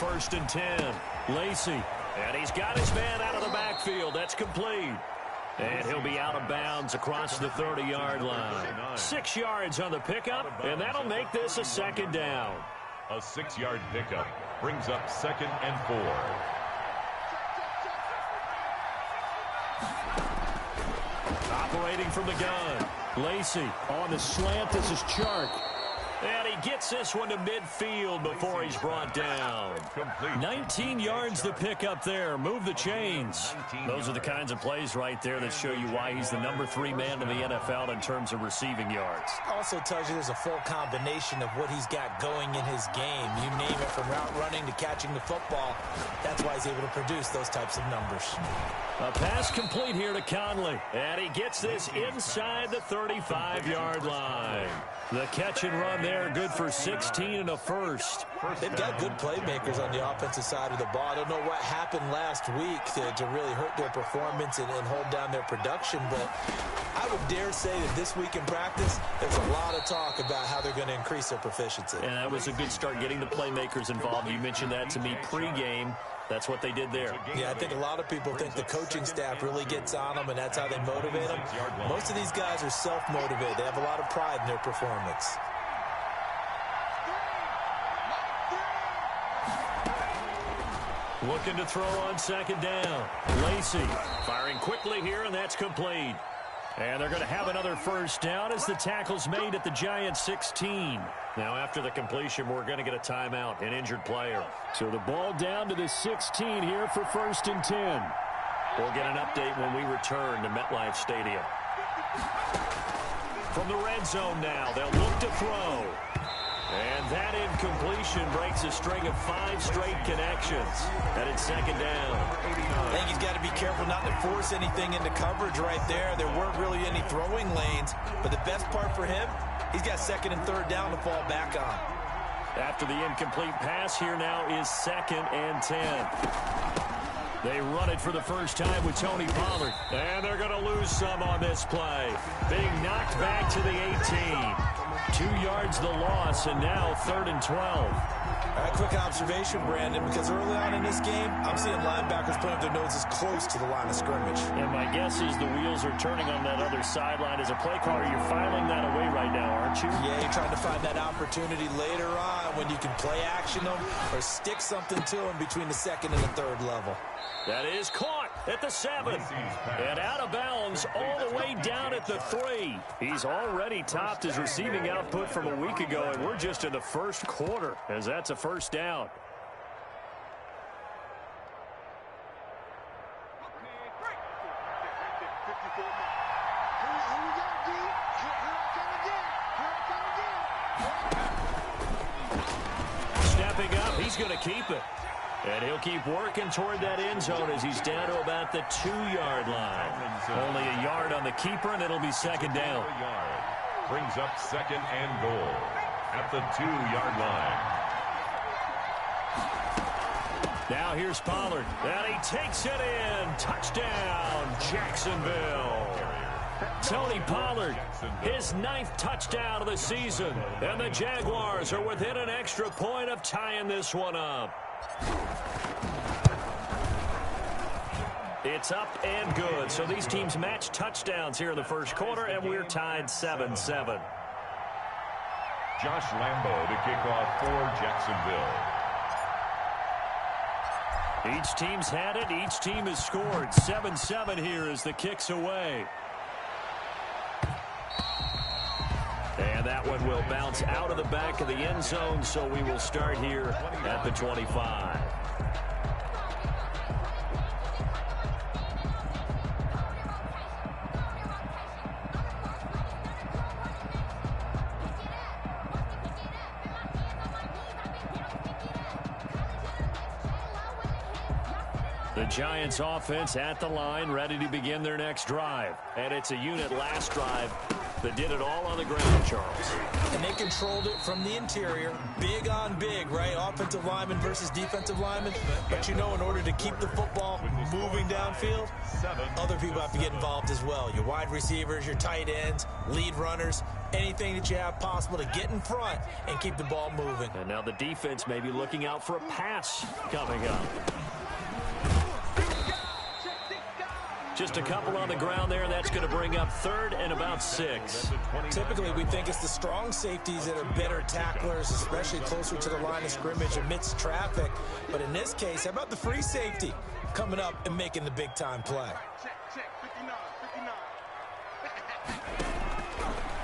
first and 10. Lacey, and he's got his man out of the backfield. That's complete. And he'll be out of bounds across the 30-yard line. 6 yards on the pickup, and that'll make this a second down. A 6-yard pickup brings up 2nd and 4. Operating from the gun. Lacey on the slant. This is Chark. And he gets this one to midfield before he's brought down. 19 yards to pick up there. Move the chains. Those are the kinds of plays right there that show you why he's the number 3 man in the NFL in terms of receiving yards. Also tells you there's a full combination of what he's got going in his game. You name it, from route running to catching the football. That's why he's able to produce those types of numbers. A pass complete here to Conley. And he gets this inside the 35-yard line. The catch and run there, good for 16 and a first. They've got good playmakers on the offensive side of the ball. I don't know what happened last week to really hurt their performance and hold down their production, but I would dare say that this week in practice, there's a lot of talk about how they're going to increase their proficiency. And that was a good start, getting the playmakers involved. You mentioned that to me pregame. That's what they did there. Yeah, I think a lot of people think the coaching staff really gets on them, and that's how they motivate them. Most of these guys are self-motivated. They have a lot of pride in their performance. Looking to throw on second down. Lacey firing quickly here, and that's complete. And they're going to have another first down as the tackle's made at the Giants 16. Now, after the completion, we're going to get a timeout, an injured player. So the ball down to the 16 here for first and 10. We'll get an update when we return to MetLife Stadium. From the red zone now, they'll look to throw. And that incompletion breaks a string of 5 straight connections. And it's second down. I think he's got to be careful not to force anything into coverage right there. There weren't really any throwing lanes. But the best part for him, he's got second and third down to fall back on. After the incomplete pass, here now is second and 10. They run it for the first time with Tony Pollard. And they're going to lose some on this play. Being knocked back to the 18. 2 yards the loss, and now 3rd and 12. All right, quick observation, Brandon, because early on in this game, I'm seeing linebackers putting their noses close to the line of scrimmage. And my guess is the wheels are turning on that other sideline. As a play caller, you're filing that away right now, aren't you? Yeah, you're trying to find that opportunity later on when you can play action them or stick something to them between the 2nd and the 3rd level. That is caught at the 7. And out of bounds all the way down at the 3. He's already topped his receiving output from a week ago, and we're just in the first quarter as that's a first down. Stepping up, he's going to keep it. And he'll keep working toward that end zone as he's down to about the 2-yard line. Only a yard on the keeper, and it'll be second down. Brings up 2nd and goal at the 2-yard line. Now here's Pollard, and he takes it in. Touchdown, Jacksonville. Tony Pollard, his 9th touchdown of the season. And the Jaguars are within an extra point of tying this one up. It's up and good. So these teams match touchdowns here in the first quarter, and we're tied 7-7. Josh Lambo to kick off for Jacksonville. Each team's had it. Each team has scored. 7-7 here as the kick's away. And that one will bounce out of the back of the end zone, so we will start here at the 25. The Giants offense at the line, ready to begin their next drive. And it's a unit last drive that did it all on the ground, Charles. And they controlled it from the interior. Big on big, right? Offensive lineman versus defensive lineman. But you know, in order to keep the football moving downfield, other people have to get involved as well. Your wide receivers, your tight ends, lead runners. anything that you have possible to get in front and keep the ball moving. And now the defense may be looking out for a pass coming up. Just a couple on the ground there. That's going to bring up 3rd and about 6. Typically, we think it's the strong safeties that are better tacklers, especially closer to the line of scrimmage amidst traffic. But in this case, how about the free safety coming up and making the big-time play?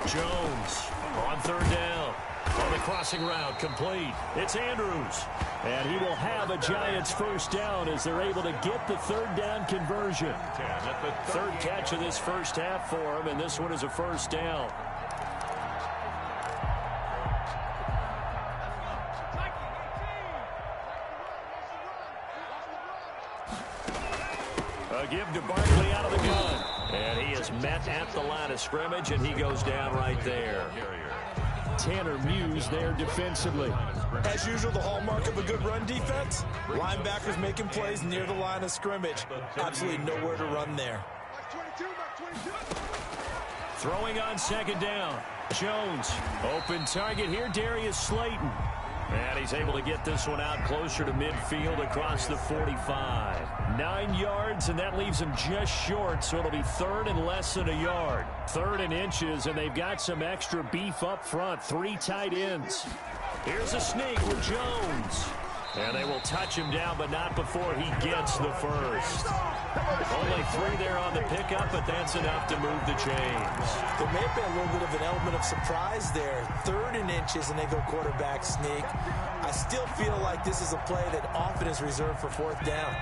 Jones on 3rd down. On the crossing route, complete. It's Andrews. And he will have a Giants first down as they're able to get the 3rd down conversion. 3rd catch of this first half for him, and this one is a first down. A give to Barkley out of the gun. And he is met at the line of scrimmage, and he goes down right there. Tanner Muse there defensively. As usual, the hallmark of a good run defense, linebackers making plays near the line of scrimmage. Absolutely nowhere to run there. Throwing on 2nd down. Jones, open target here, Darius Slayton. And he's able to get this one out closer to midfield across the 45. 9 yards, and that leaves him just short, so it'll be 3rd and less than a yard. 3rd and inches, and they've got some extra beef up front. 3 tight ends. Here's a sneak with Jones. And they will touch him down, but not before he gets the first. Only 3 there on the pickup, but that's enough to move the chains. There may have been a little bit of an element of surprise there. 3rd and inches, and they go quarterback sneak. I still feel like this is a play that often is reserved for 4th down.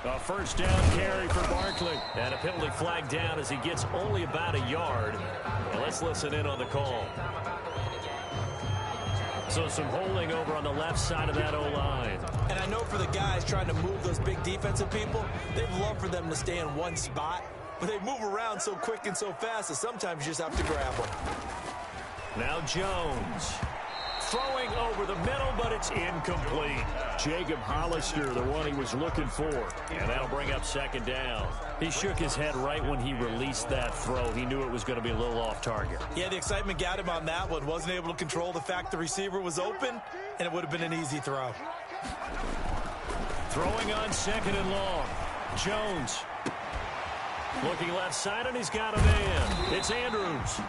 A first down carry for Barkley. And a penalty flag down as he gets only about a yard. And let's listen in on the call. So some holding over on the left side of that O-line. And I know for the guys trying to move those big defensive people, they'd love for them to stay in one spot. But they move around so quick and so fast that sometimes you just have to grab them. Now Jones. Throwing over the middle, but it's incomplete. Jacob Hollister, the one he was looking for. And that'll bring up 2nd down. He shook his head right when he released that throw. He knew it was going to be a little off target. Yeah, the excitement got him on that one. Wasn't able to control the fact the receiver was open, and it would have been an easy throw. Throwing on 2nd and long. Jones. Looking left side, and he's got a man. It's Andrews.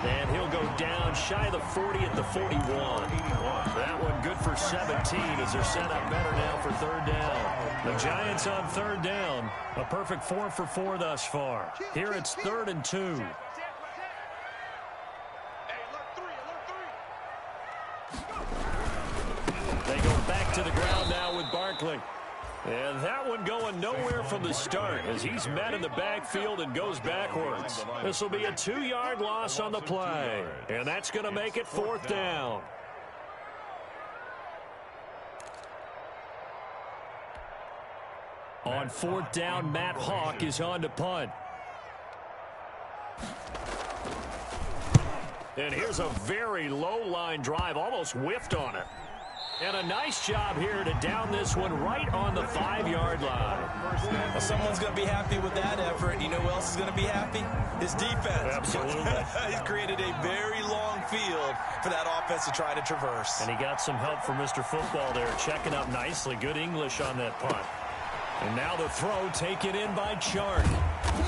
And he'll go down shy of the 40 at the 41. That one good for 17 as they're set up better now for 3rd down. The Giants on 3rd down. A perfect 4 for 4 thus far. Here it's 3rd and 2. They go back to the ground now with Barkley. And that one going nowhere from the start as he's met in the backfield and goes backwards. This will be a 2-yard loss on the play. And that's going to make it 4th down. On 4th down, Matt Hawk is on to punt. And here's a very low line drive, almost whiffed on it. And a nice job here to down this one right on the 5-yard line. Well, someone's going to be happy with that effort. You know who else is going to be happy? His defense. Absolutely. He's created a very long field for that offense to try to traverse. And he got some help from Mr. Football there, checking up nicely. Good English on that punt. And now the throw taken in by Chark.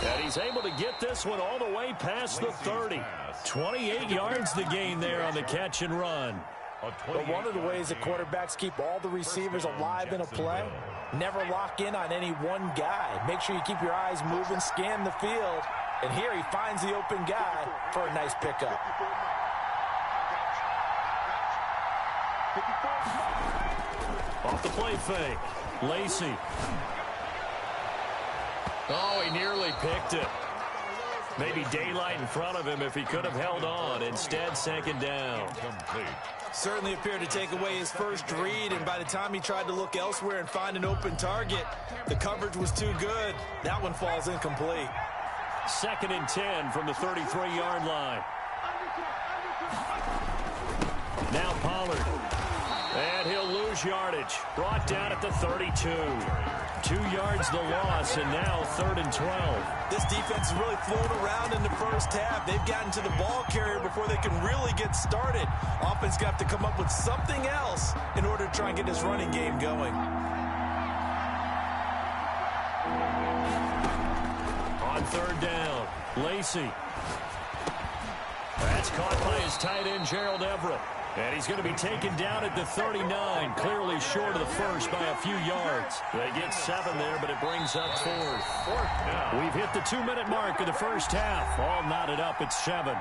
And he's able to get this one all the way past the 30. 28 yards to gain there on the catch and run. But one of the ways that quarterbacks keep all the receivers alive in a play, never lock in on any one guy. Make sure you keep your eyes moving, scan the field. And here he finds the open guy for a nice pickup. Off the play fake. Lacey. Oh, he nearly picked it. Maybe daylight in front of him if he could have held on. Instead, 2nd down. Certainly appeared to take away his first read, and by the time he tried to look elsewhere and find an open target, the coverage was too good. That one falls incomplete. 2nd and 10 from the 33-yard line. Now Pollard. And he'll lose lose yardage. Brought down at the 32. 2 yards the loss, and now 3rd and 12. This defense has really flown around in the first half. They've gotten to the ball carrier before they can really get started. Offense got to come up with something else in order to try and get this running game going. On 3rd down, Lacey. That's caught by his tight end, Gerald Everett. And he's going to be taken down at the 39, clearly short of the first by a few yards. They get 7 there, but it brings up 4th. We've hit the 2-minute mark of the first half. All knotted up at 7.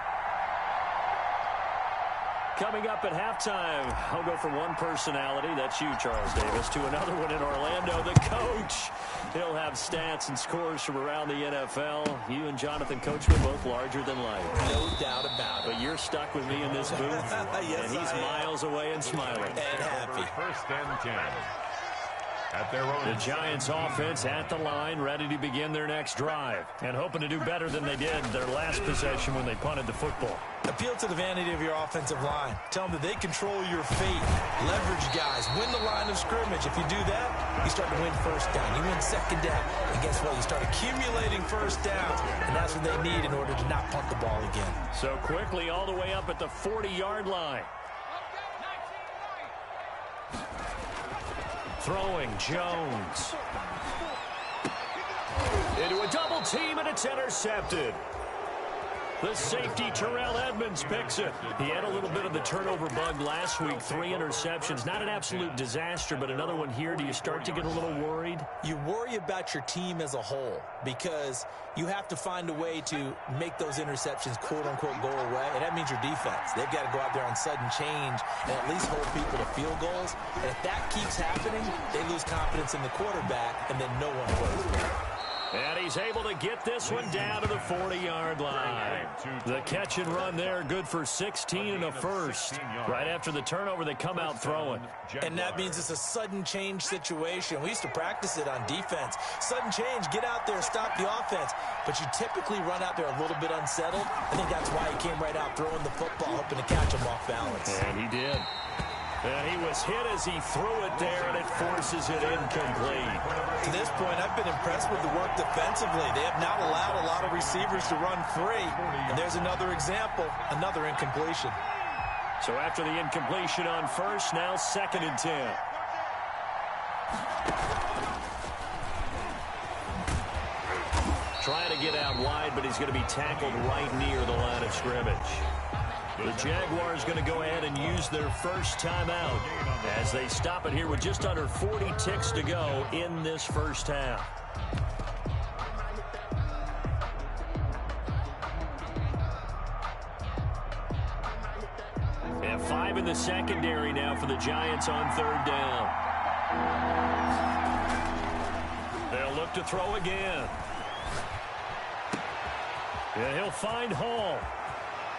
Coming up at halftime, I'll go from one personality, that's you, Charles Davis, to another one in Orlando, the coach. He'll have stats and scores from around the NFL. You and Jonathan Coachman both larger than life. No doubt about it. But you're stuck with me in this booth, yes, and he's miles away and smiling. And happy. 1st and 10. At their own. The Giants offense at the line, ready to begin their next drive, and hoping to do better than they did their last possession when they punted the football. Appeal to the vanity of your offensive line. Tell them that they control your fate. Leverage guys. Win the line of scrimmage. If you do that, you start to win 1st down. You win 2nd down. And guess what? You start accumulating 1st downs. And that's what they need in order to not punt the ball again. So quickly all the way up at the 40-yard line. Throwing, Jones. Into a double team, and it's intercepted. The safety, Terrell Edmonds, picks it. He had a little bit of the turnover bug last week. 3 interceptions. Not an absolute disaster, but another one here. Do you start to get a little worried? You worry about your team as a whole because you have to find a way to make those interceptions, quote-unquote, go away, and that means your defense. They've got to go out there on sudden change and at least hold people to field goals. And if that keeps happening, they lose confidence in the quarterback, and then no one plays. And he's able to get this one down to the 40-yard line. The catch and run there, good for 16 and a first. Right after the turnover, they come out throwing. And that means it's a sudden change situation. We used to practice it on defense. Sudden change, get out there, stop the offense. But you typically run out there a little bit unsettled. I think that's why he came right out throwing the football, hoping to catch him off balance. And he did. And he was hit as he threw it there, and it forces it incomplete. To this point, I've been impressed with the work defensively. They have not allowed a lot of receivers to run free. And there's another example, another incompletion. So after the incompletion on first, now 2nd and 10. Trying to get out wide, but he's going to be tackled right near the line of scrimmage. The Jaguars going to go ahead and use their first timeout as they stop it here with just under 40 ticks to go in this first half. And 5 in the secondary now for the Giants on 3rd down. They'll look to throw again. And he'll find Hall.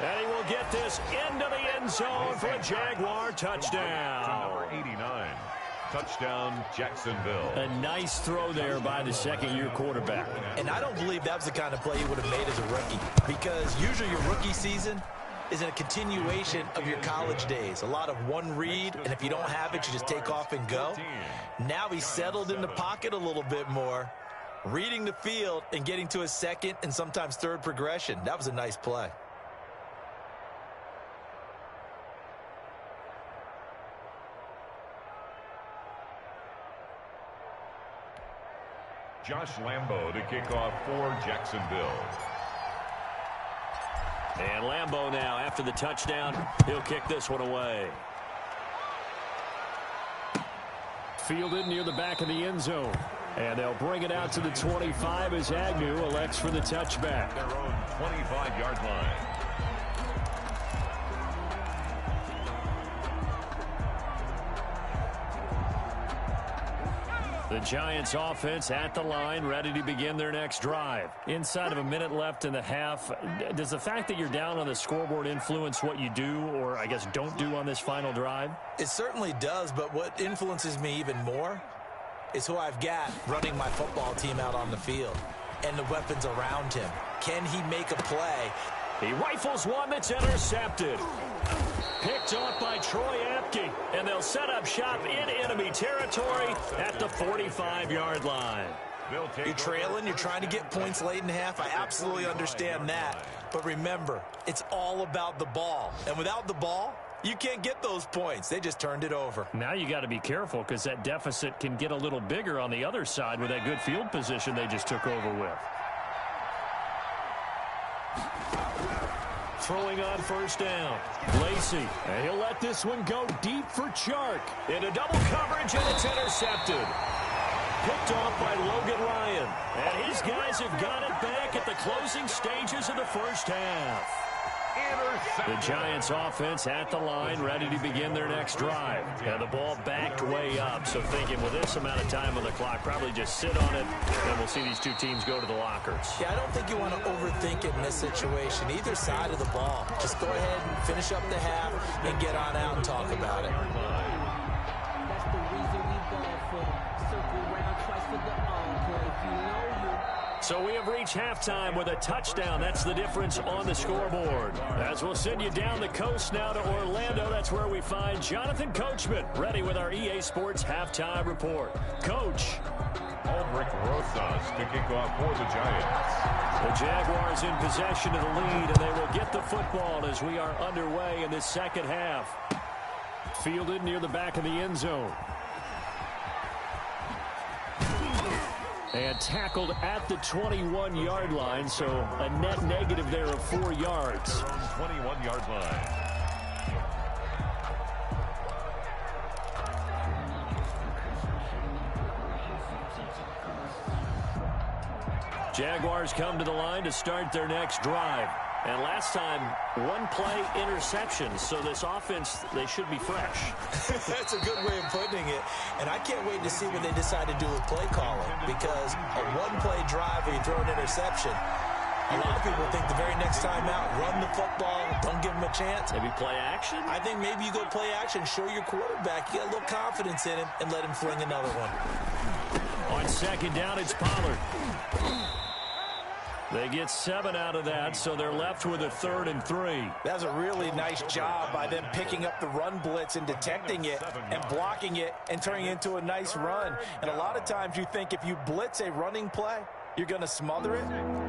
And he will get this into the end zone for a Jaguar touchdown. Number 89. Touchdown, Jacksonville. A nice throw there by the second-year quarterback. And I don't believe that was the kind of play he would have made as a rookie, because usually your rookie season is a continuation of your college days. A lot of one read, and if you don't have it, you just take off and go. Now he's settled in the pocket a little bit more, reading the field and getting to his second and sometimes third progression. That was a nice play. Josh Lambo to kick off for Jacksonville. And Lambo now, after the touchdown, he'll kick this one away. Fielded near the back of the end zone. And they'll bring it out to the 25 as Agnew elects for the touchback. Their own 25-yard line. The Giants offense at the line, ready to begin their next drive. Inside of a minute left in the half, does the fact that you're down on the scoreboard influence what you do, or I guess don't do on this final drive? It certainly does, but what influences me even more is who I've got running my football team out on the field and the weapons around him. Can he make a play? He rifles one that's intercepted. Picked off by Troy Apke, and they'll set up shop in enemy territory at the 45-yard line. You're trailing, you're trying to get points late in the half. I absolutely understand that. But remember, it's all about the ball. And without the ball, you can't get those points. They just turned it over. Now you got to be careful because that deficit can get a little bigger on the other side with that good field position they just took over with. Throwing on first down. Lacey, and he'll let this one go deep for Chark. Into double coverage, and it's intercepted. Picked off by Logan Ryan. And his guys have got it back at the closing stages of the first half. The Giants offense at the line, ready to begin their next drive. And the ball backed way up, so thinking with this amount of time on the clock, probably just sit on it, and we'll see these two teams go to the lockers. Yeah, I don't think you want to overthink it in this situation. Either side of the ball. Just go ahead and finish up the half and get on out and talk about it. That's the reason we ball for circle round twice for the encore. If you know you. So we have reached halftime with a touchdown. That's the difference on the scoreboard. As we'll send you down the coast now to Orlando, that's where we find Jonathan Coachman, ready with our EA Sports halftime report. Coach. Aldrich Rosas to kick off for the Giants. The Jaguars in possession of the lead, and they will get the football as we are underway in this second half. Fielded near the back of the end zone. And tackled at the 21-yard line, so a net negative there of 4 yards. 21-yard line. Jaguars come to the line to start their next drive. And last time, one-play interception, so this offense, they should be fresh. That's a good way of putting it. And I can't wait to see what they decide to do with play calling, because a one-play drive where you throw an interception, a lot of people think the very next time out, run the football, don't give them a chance. Maybe play action? I think maybe you go play action, show your quarterback, you got a little confidence in him, and let him fling another one. On second down, it's Pollard. They get 7 out of that, so they're left with a 3rd and 3. That was a really nice job by them picking up the run blitz and detecting it and blocking it and turning it into a nice run. And a lot of times you think if you blitz a running play, you're going to smother it.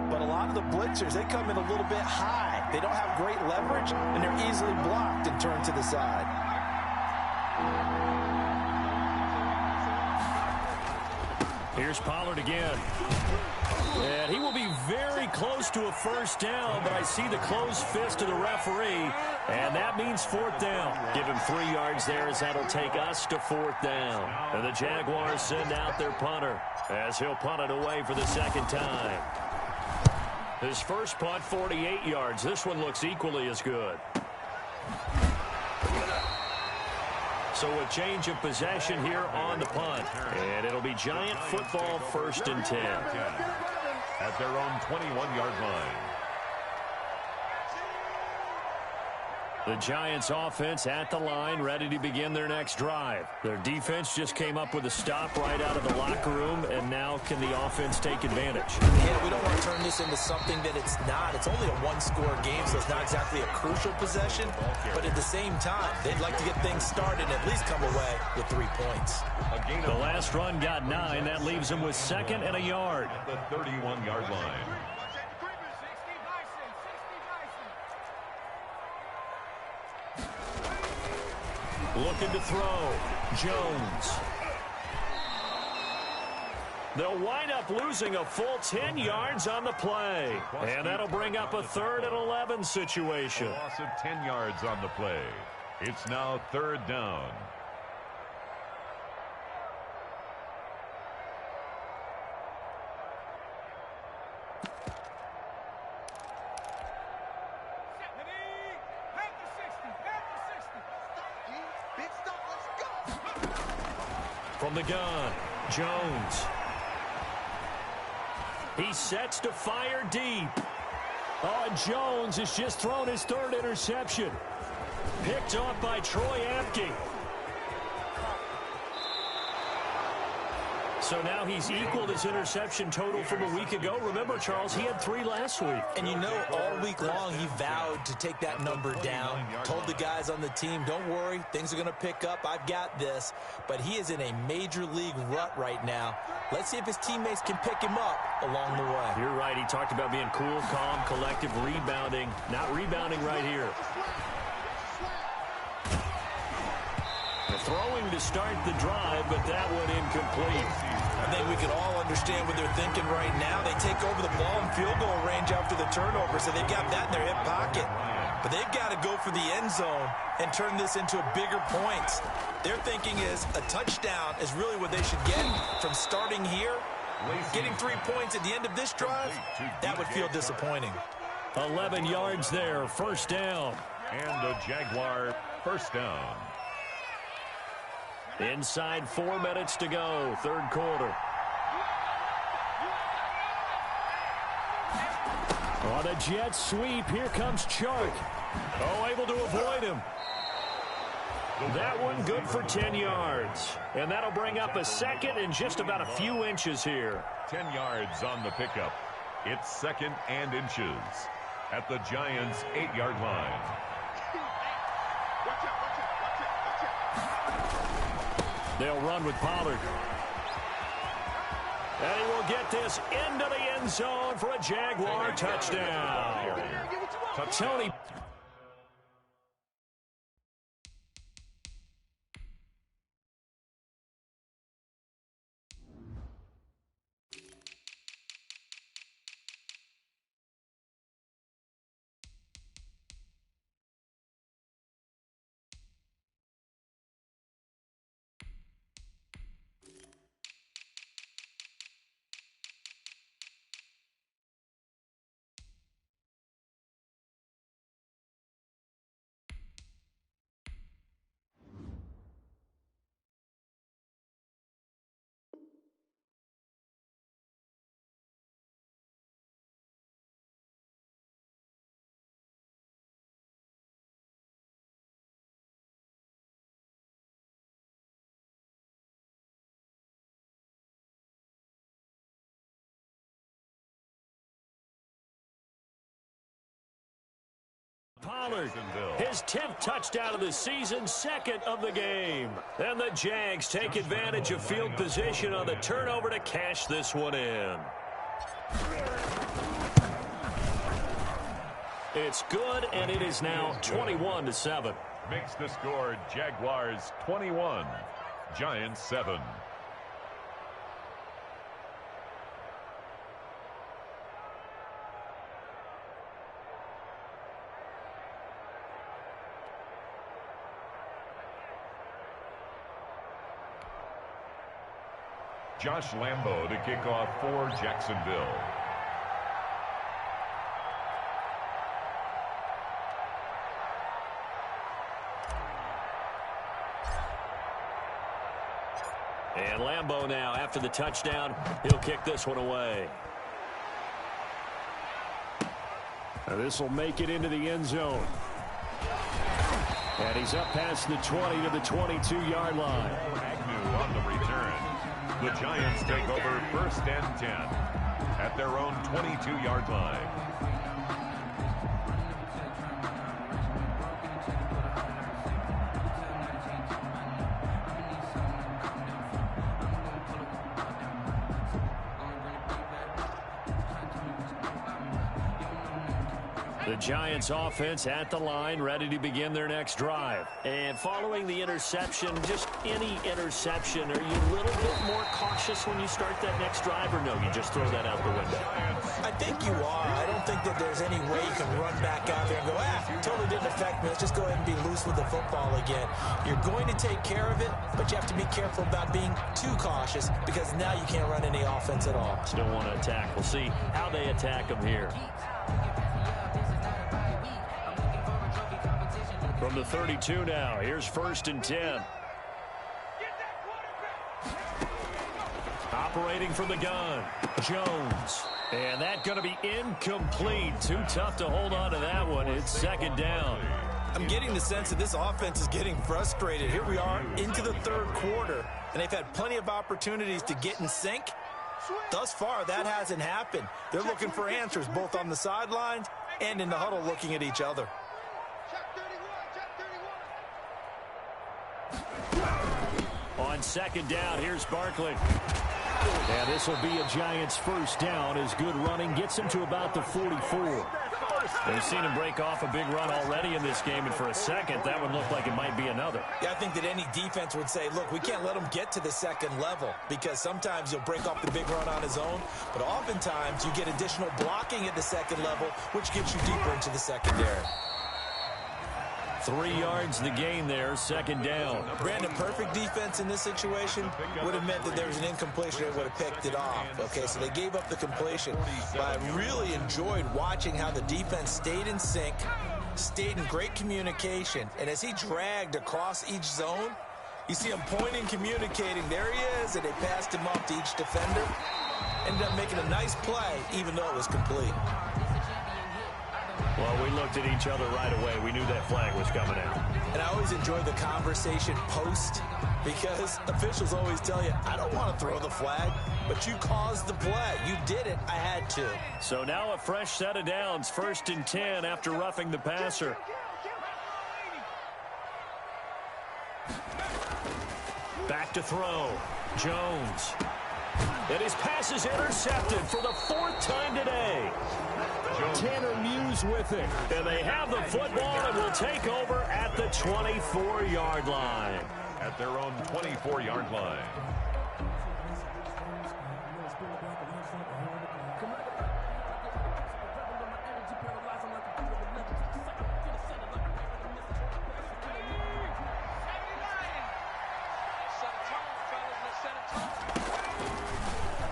But a lot of the blitzers, they come in a little bit high. They don't have great leverage, and they're easily blocked and turned to the side. Here's Pollard again. And he will be very close to a first down, but I see the closed fist of the referee, and that means 4th down. Give him 3 yards there as that'll take us to 4th down. And the Jaguars send out their punter as he'll punt it away for the second time. His first punt, 48 yards. This one looks equally as good. So a change of possession here on the punt. And it'll be Giant football 1st and 10. At their own 21-yard line. The Giants offense at the line, ready to begin their next drive. Their defense just came up with a stop right out of the locker room, and now can the offense take advantage? Yeah, we don't want to turn this into something that it's not. It's only a one-score game, so it's not exactly a crucial possession. But at the same time, they'd like to get things started and at least come away with 3 points. The last run got 9. That leaves them with 2nd and a yard. At the 31-yard line. Looking to throw. Jones. They'll wind up losing a full 10 yards on the play. And that'll bring up a 3rd and 11 situation. A loss of 10 yards on the play. It's now 3rd down. From the gun, Jones. He sets to fire deep. Oh, and Jones has just thrown his 3rd interception. Picked off by Troy Apke. So now he's equaled his interception total from a week ago. Remember, Charles, he had 3 last week. And you know, all week long he vowed to take that number down. Told the guys on the team, don't worry, things are going to pick up. I've got this. But he is in a major league rut right now. Let's see if his teammates can pick him up along the way. You're right. He talked about being cool, calm, collective, rebounding. Not rebounding right here. Throwing to start the drive, but that one incomplete. I think we can all understand what they're thinking right now. They take over the ball in field goal range after the turnover, so they've got that in their hip pocket. But they've got to go for the end zone and turn this into bigger points. Their thinking is a touchdown is really what they should get from starting here. Getting 3 points at the end of this drive, that would feel disappointing. 11 yards there, first down. And a Jaguar first down. Inside 4 minutes to go, third quarter. On a jet sweep, here comes Chark. Oh, able to avoid him. That one good for 10 yards. And that'll bring up a second and just about a few inches here. 10 yards on the pickup. It's second and inches at the Giants' 8-yard line. They'll run with Pollard. And he will get this into the end zone for a Jaguar touchdown. Tony. Pollard, his 10th touchdown of the season, second of the game. And the Jags take advantage of field position on the turnover to cash this one in. It's good, and it is now 21-7. Makes the score Jaguars 21, Giants 7. Josh Lambo to kick off for Jacksonville. And Lambo now, after the touchdown, he'll kick this one away. Now this will make it into the end zone. And he's up past the 20 to the 22-yard line. Agnew on the return. The Giants take over first and 10 at their own 22-yard line. The Giants offense at the line, ready to begin their next drive. And following the interception, just any interception, are you a little bit more cautious when you start that next drive, or no, you just throw that out the window? I think you are. I don't think that there's any way you can run back out there and go, totally didn't affect me. Let's just go ahead and be loose with the football again. You're going to take care of it, but you have to be careful about being too cautious because now you can't run any offense at all. Still want to attack. We'll see how they attack them here. From the 32 now, here's first and 10. Operating from the gun, Jones. And that's going to be incomplete. Too tough to hold on to that one. It's second down. I'm getting the sense that this offense is getting frustrated. Here we are into the third quarter, and they've had plenty of opportunities to get in sync. Thus far, that hasn't happened. They're looking for answers both on the sidelines and in the huddle looking at each other. On second down, here's Barkley. And this will be a Giants first down as good running gets him to about the 44. We've seen him break off a big run already in this game, and for a second, that would look like it might be another. Yeah, I think that any defense would say, look, we can't let him get to the second level because sometimes he'll break off the big run on his own, but oftentimes you get additional blocking at the second level, which gets you deeper into the secondary. 3 yards the gain there, second down. Brandon, perfect defense in this situation would have meant that there was an incompletion that would have picked it off. Okay, so they gave up the completion. But I really enjoyed watching how the defense stayed in sync, stayed in great communication, and as he dragged across each zone, you see him pointing, communicating. There he is, and they passed him off to each defender. Ended up making a nice play, even though it was complete. Well, we looked at each other right away. We knew that flag was coming out. And I always enjoy the conversation post because officials always tell you, I don't want to throw the flag, but you caused the play. You did it. I had to. So now a fresh set of downs, 1st and 10 after roughing the passer. Back to throw. Jones. And his pass is intercepted for the 4th time today. Tanner Muse with it. And they have the football and will take over at the 24-yard line. At their own 24-yard line.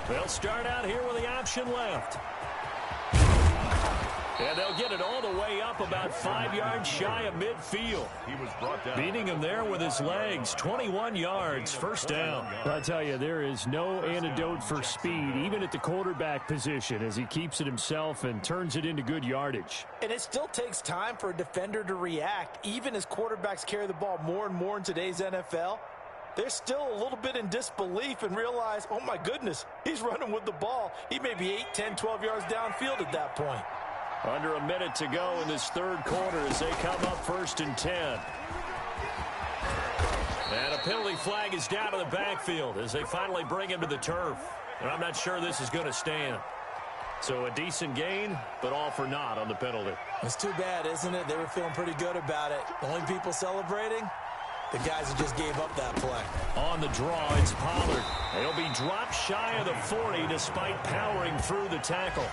They'll start out here with the option left. And they'll get it all the way up about 5 yards shy of midfield. He was brought down. Beating him there with his legs. 21 yards, first down. I tell you, there is no antidote for speed, even at the quarterback position, as he keeps it himself and turns it into good yardage. And it still takes time for a defender to react. Even as quarterbacks carry the ball more and more in today's NFL, they're still a little bit in disbelief and realize, oh my goodness, he's running with the ball. He may be 8, 10, 12 yards downfield at that point. Under a minute to go in this third quarter as they come up 1st and 10. And a penalty flag is down to the backfield as they finally bring him to the turf. And I'm not sure this is going to stand. So a decent gain, but all for naught on the penalty. It's too bad, isn't it? They were feeling pretty good about it. The only people celebrating, the guys who just gave up that play. On the draw, it's Pollard. He'll be dropped shy of the 40 despite powering through the tackle.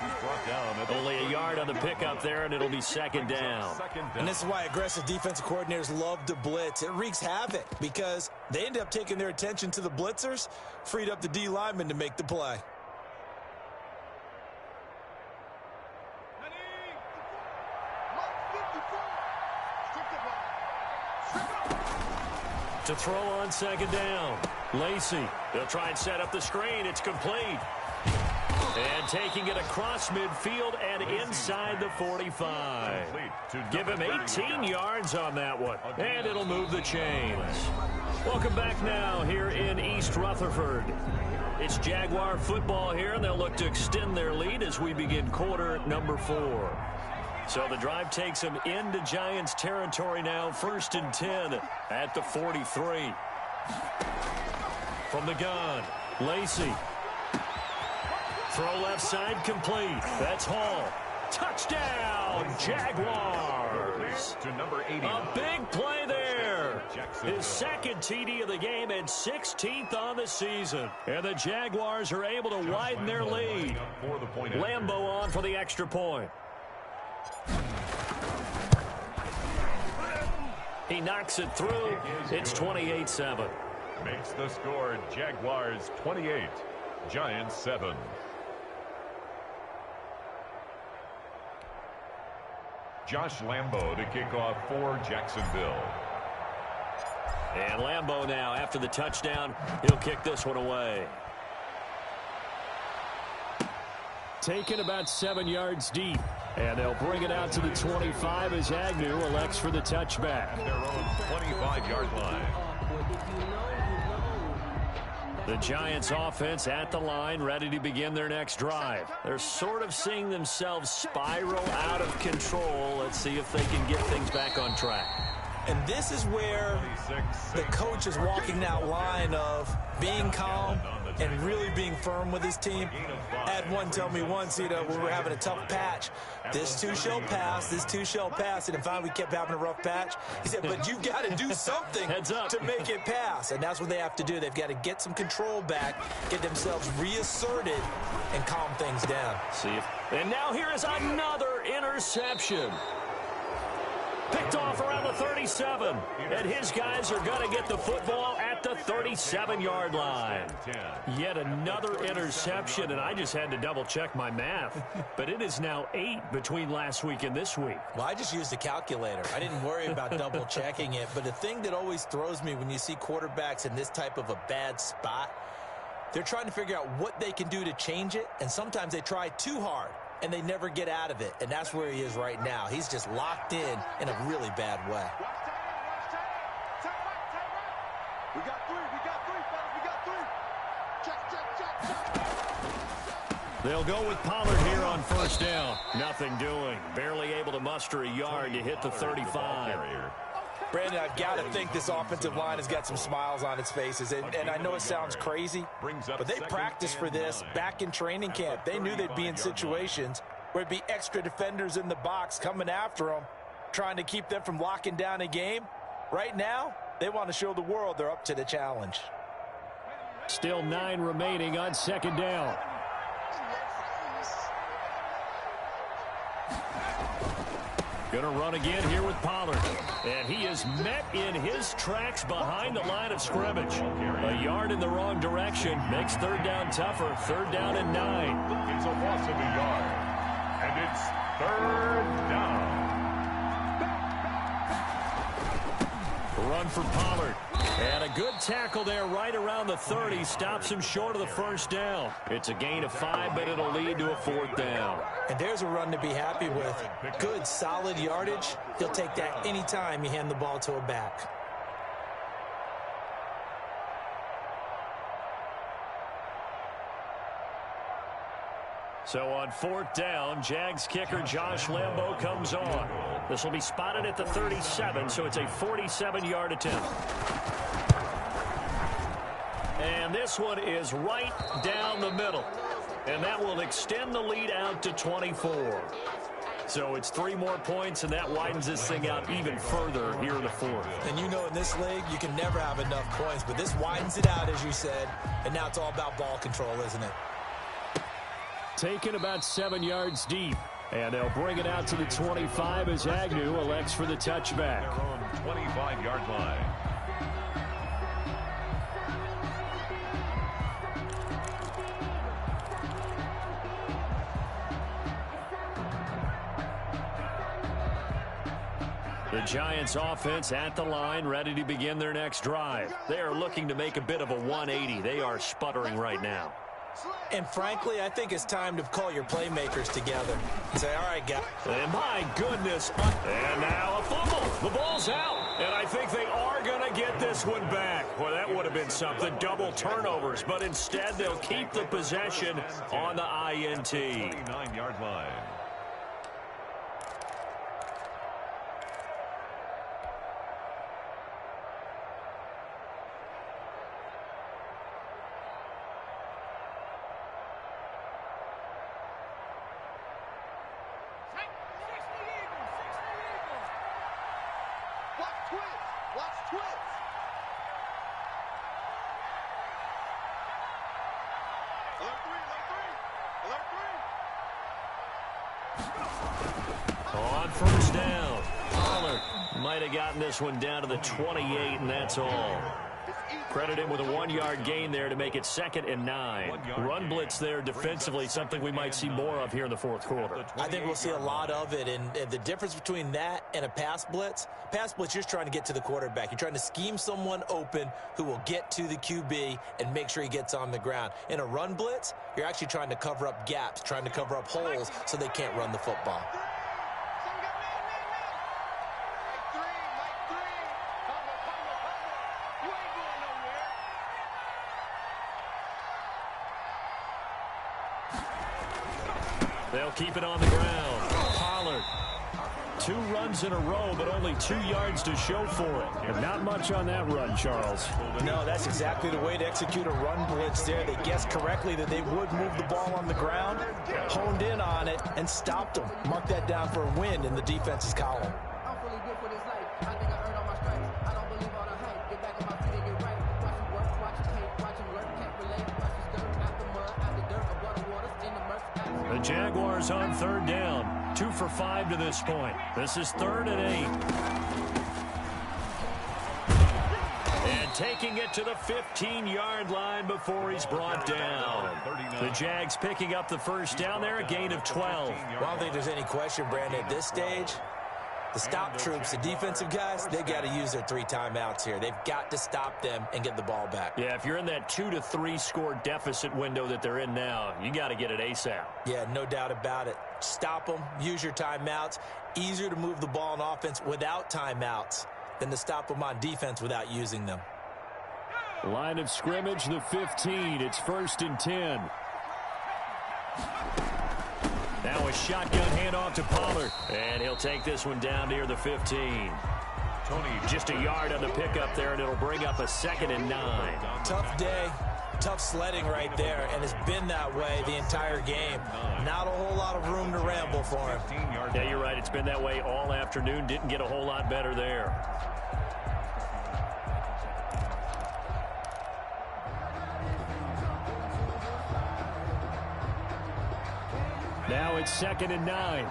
Only a yard on the pickup there, and it'll be second down. And this is why aggressive defensive coordinators love to blitz. It wreaks havoc because they end up taking their attention to the blitzers, freed up the D lineman to make the play. To throw on second down. Lacey. They'll try and set up the screen. It's complete. And taking it across midfield and inside the 45. Give him 18 yards on that one. And it'll move the chains. Welcome back now here in East Rutherford. It's Jaguar football here, and they'll look to extend their lead as we begin quarter number 4. So the drive takes them into Giants territory now, 1st and 10 at the 43. From the gun, Lacey. Throw left side complete. That's Hall. Touchdown, Jaguars. To number 80. A big play there. His second TD of the game and 16th on the season. And the Jaguars are able to widen their lead. Lambeau on for the extra point. He knocks it through. It's 28-7. Makes the score Jaguars 28, Giants 7. Josh Lambeau to kick off for Jacksonville. And Lambeau now, after the touchdown, he'll kick this one away. Taken about 7 yards deep. And they'll bring it out to the 25 as Agnew elects for the touchback. At their own 25-yard line. The Giants offense at the line, ready to begin their next drive. They're sort of seeing themselves spiral out of control. Let's see if they can get things back on track. And this is where the coach is walking that line of being calm and really being firm with his team. I had one tell me once, when we were having a tough patch, this too shall pass, this too shall pass. And finally we kept having a rough patch. He said, but you got to do something to make it pass. And that's what they have to do. They've got to get some control back, get themselves reasserted, and calm things down. And now here is another interception. Picked off around the 37. And his guys are going to get the football at the 37-yard line. Yet another interception, and I just had to double-check my math. But it is now 8 between last week and this week. Well, I just used a calculator. I didn't worry about double-checking it. But the thing that always throws me when you see quarterbacks in this type of a bad spot, they're trying to figure out what they can do to change it, and sometimes they try too hard, and they never get out of it. And that's where he is right now. He's just locked in a really bad way. We got three, fellas, we got three. Check. They'll go with Pollard here on first down. Nothing doing. Barely able to muster a yard to hit the 35. Brandon, I've got to think this offensive line has got some smiles on its faces. And I know it sounds crazy, but they practiced for this back in training camp. They knew they'd be in situations where it'd be extra defenders in the box coming after them, trying to keep them from locking down a game. Right now, they want to show the world they're up to the challenge. Still 9 remaining on second down. Going to run again here with Pollard. And he is met in his tracks behind the line of scrimmage. A yard in the wrong direction makes third down tougher. Third down and 9. It's a loss of a yard. And it's third down. Run for Pollard. And a good tackle there right around the 30. Stops him short of the first down. It's a gain of 5, but it'll lead to a fourth down. And there's a run to be happy with. Good, solid yardage. He'll take that anytime you hand the ball to a back. So on fourth down, Jags kicker Josh Lambo comes on. This will be spotted at the 37, so it's a 47-yard attempt. And this one is right down the middle. And that will extend the lead out to 24. So it's 3 more points, and that widens this thing out even further here in the fourth. And you know in this league, you can never have enough points, but this widens it out, as you said. And now it's all about ball control, isn't it? Taken about 7 yards deep. And they'll bring it out to the 25 as Agnew elects for the touchback. Their own 25-yard line. The Giants offense at the line, ready to begin their next drive. They are looking to make a bit of a 180. They are sputtering right now. And frankly, I think it's time to call your playmakers together and say, all right, guys. And my goodness. And now a fumble. The ball's out. And I think they are going to get this one back. Well, that would have been something. Double turnovers. But instead, they'll keep the possession on the INT. 29-yard line. On first down, Pollard might have gotten this one down to the 28, and that's all. Credit him with a 1-yard gain there to make it 2nd and 9. Run blitz there defensively, something we might see more of here in the fourth quarter. I think we'll see a lot of it, and the difference between that and a pass blitz, you're just trying to get to the quarterback. You're trying to scheme someone open who will get to the QB and make sure he gets on the ground. In a run blitz, you're actually trying to cover up gaps, trying to cover up holes so they can't run the football. They'll keep it on the ground. Pollard. 2 runs in a row, but only 2 yards to show for it. And not much on that run, Charles. No, that's exactly the way to execute a run blitz there. They guessed correctly that they would move the ball on the ground, honed in on it, and stopped them. Mark that down for a win in the defense's column. I'm fully built for this life. I think I earned all my stripes. I don't believe all the hype. Get back on my feet and get right. Watch him work, watch him hate, watch him lurk, can't relate. Watch his skirt out the mud, out the dirt, above the waters, in the murk. The Jaguars on 3rd down. 2 for 5 to this point. This is 3rd and 8. And taking it to the 15-yard line before he's brought down. The Jags picking up the first down there, a gain of 12. Well, I don't think there's any question, Brandon, at this stage. The stop troops, the defensive guys, they got to use their 3 timeouts here. They've got to stop them and get the ball back. Yeah, if you're in that 2 to 3 score deficit window that they're in now, you got to get it ASAP. Yeah, no doubt about it. Stop them, use your timeouts. Easier to move the ball on offense without timeouts than to stop them on defense without using them. Line of scrimmage, the 15. It's 1st and 10. Now a shotgun handoff to Pollard. And he'll take this one down near the 15. Just a yard on the pickup there, and it'll bring up a 2nd and 9. Tough day, tough sledding right there, and it's been that way the entire game. Not a whole lot of room to ramble for him. Yeah, you're right. It's been that way all afternoon. Didn't get a whole lot better there. Now it's 2nd and 9.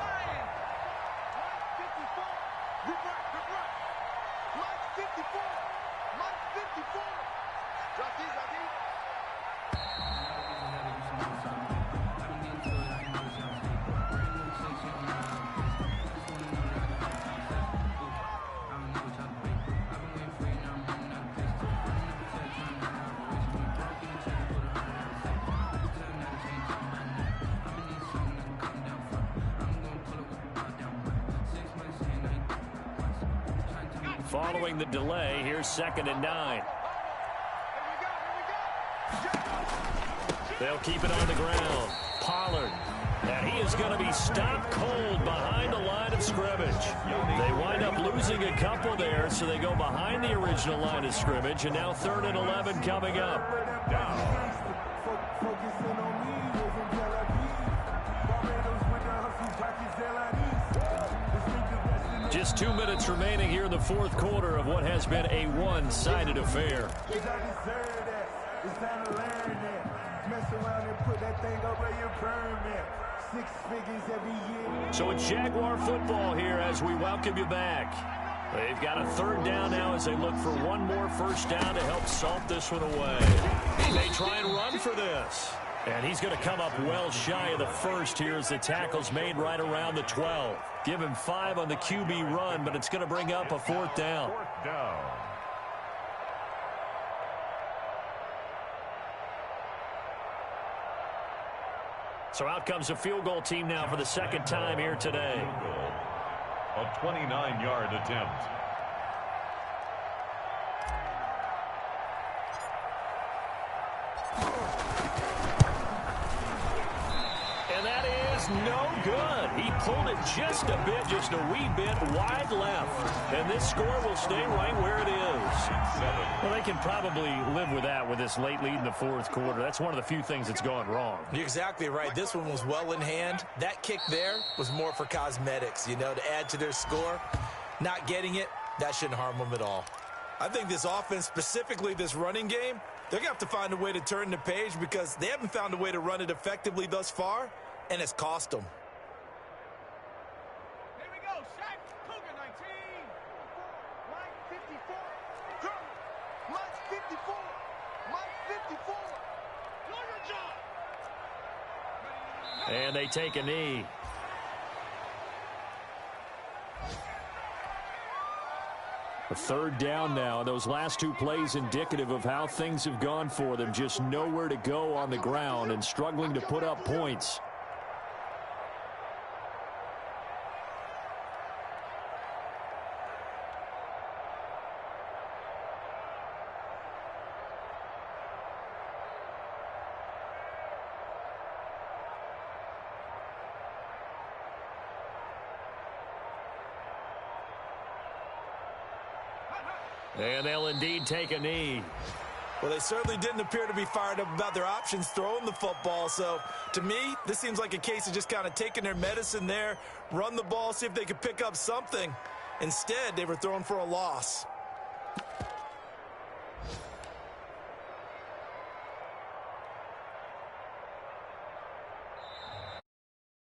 Following the delay, here's 2nd and 9. They'll keep it on the ground. Pollard. And he is going to be stopped cold behind the line of scrimmage. They wind up losing a couple there, so they go behind the original line of scrimmage, and now 3rd and 11 coming up. Just 2 minutes remaining here in the 4th quarter of what has been a one-sided affair. So it's Jaguar football here as we welcome you back. They've got a 3rd down now as they look for one more first down to help salt this one away. They try and run for this. And he's going to come up well shy of the first here as the tackle's made right around the 12. Give him 5 on the QB run, but it's going to bring up a 4th down. So out comes a field goal team now for the 2nd time here today. A 29-yard attempt. No good. He pulled it just a bit, just a wee bit wide left. And this score will stay right where it is. Well, they can probably live with that with this late lead in the 4th quarter. That's one of the few things that's gone wrong. You're exactly right. This one was well in hand. That kick there was more for cosmetics, you know, to add to their score. Not getting it, that shouldn't harm them at all. I think this offense, specifically this running game, they're going to have to find a way to turn the page because they haven't found a way to run it effectively thus far. And it's cost them. Here we go, Shaq. Cougar 19. Line 54. Line 54. Line 54. Do your job. And they take a knee. A 3rd down now. Those last 2 plays indicative of how things have gone for them. Just nowhere to go on the ground and struggling to put up points. And they'll indeed take a knee. Well, they certainly didn't appear to be fired up about their options throwing the football. So, to me, this seems like a case of just kind of taking their medicine there, run the ball, see if they could pick up something. Instead, they were thrown for a loss.